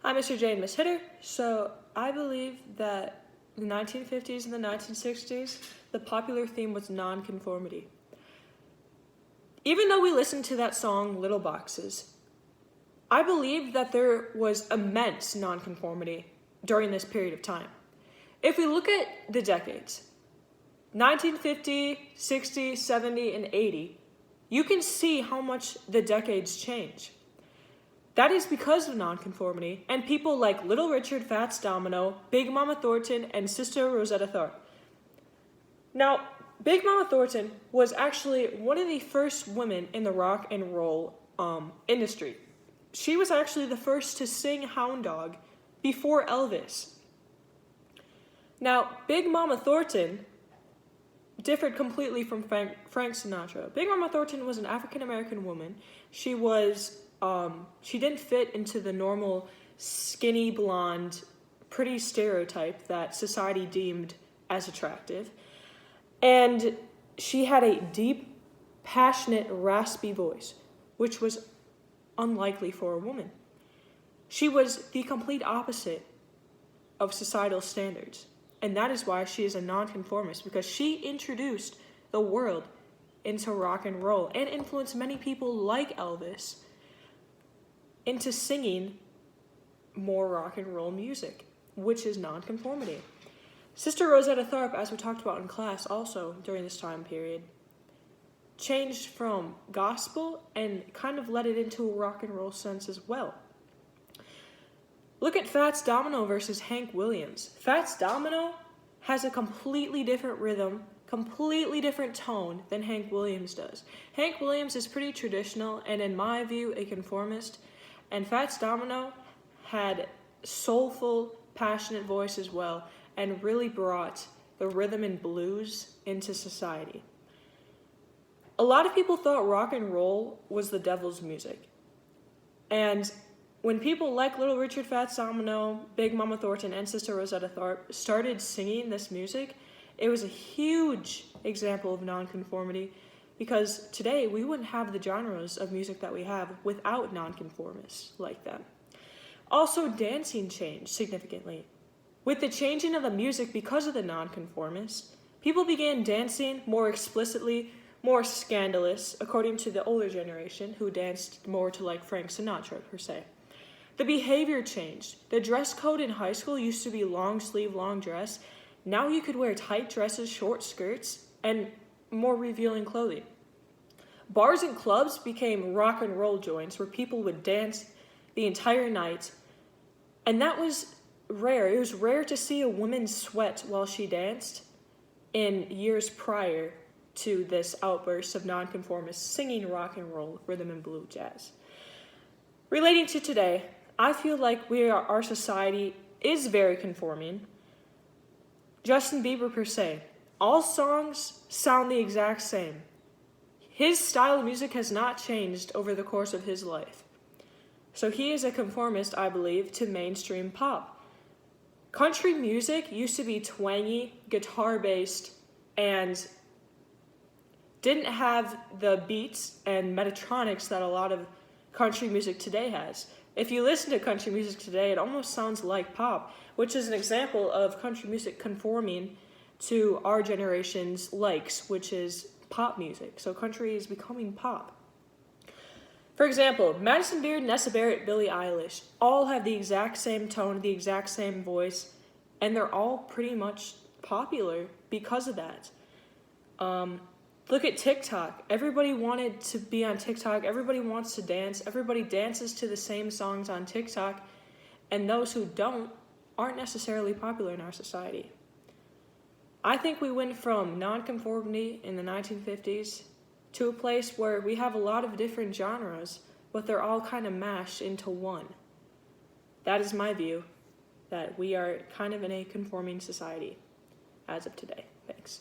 I'm Mr. J and Miss Hitter. So I believe that in the 1950s and the 1960s, the popular theme was nonconformity. Even though we listened to that song, Little Boxes, I believe that there was immense nonconformity during this period of time. If we look at the decades, 1950, 60, 70, and 80, you can see how much the decades change. That is because of nonconformity and people like Little Richard, Fats Domino, Big Mama Thornton, and Sister Rosetta Tharpe. Now, Big Mama Thornton was actually one of the first women in the rock and roll industry. She was actually the first to sing Hound Dog before Elvis. Now, Big Mama Thornton differed completely from Frank Sinatra. Big Mama Thornton was an African-American woman. She didn't fit into the normal skinny blonde, pretty stereotype that society deemed as attractive. And she had a deep, passionate, raspy voice, which was unlikely for a woman. She was the complete opposite of societal standards. And that is why she is a nonconformist, because she introduced the world into rock and roll and influenced many people like Elvis into singing more rock and roll music, which is nonconformity. Sister Rosetta Tharpe, as we talked about in class also during this time period, changed from gospel and kind of led it into a rock and roll sense as well. Look at Fats Domino versus Hank Williams. Fats Domino has a completely different rhythm, completely different tone than Hank Williams does. Hank Williams is pretty traditional and, in my view, a conformist. And Fats Domino had soulful, passionate voice as well, and really brought the rhythm and blues into society. A lot of people thought rock and roll was the devil's music. And when people like Little Richard, Fats Domino, Big Mama Thornton, and Sister Rosetta Tharpe started singing this music, it was a huge example of nonconformity, because today we wouldn't have the genres of music that we have without nonconformists like them. Also, dancing changed significantly. With the changing of the music because of the nonconformists, people began dancing more explicitly, more scandalous, according to the older generation, who danced more to like Frank Sinatra, per se. The behavior changed. The dress code in high school used to be long sleeve, long dress. Now you could wear tight dresses, short skirts, and more revealing clothing. Bars and clubs became rock and roll joints where people would dance the entire night, and that was rare. It was rare to see a woman sweat while she danced in years prior to this outburst of nonconformists singing rock and roll, rhythm and blues, jazz. Relating to today, I feel like our society is very conforming. Justin Bieber, per se, all songs sound the exact same. His style of music has not changed over the course of his life. So he is a conformist, I believe, to mainstream pop. Country music used to be twangy, guitar-based, and didn't have the beats and metatronics that a lot of country music today has. If you listen to country music today, it almost sounds like pop, which is an example of country music conforming to our generation's likes, which is pop music. So country is becoming pop. For example, Madison Beer, Nessa Barrett, Billie Eilish all have the exact same tone, the exact same voice, and they're all pretty much popular because of that. Look at TikTok. Everybody wanted to be on TikTok. Everybody wants to dance. Everybody dances to the same songs on TikTok. And those who don't aren't necessarily popular in our society. I think we went from nonconformity in the 1950s to a place where we have a lot of different genres, but they're all kind of mashed into one. That is my view, that we are kind of in a conforming society as of today. Thanks.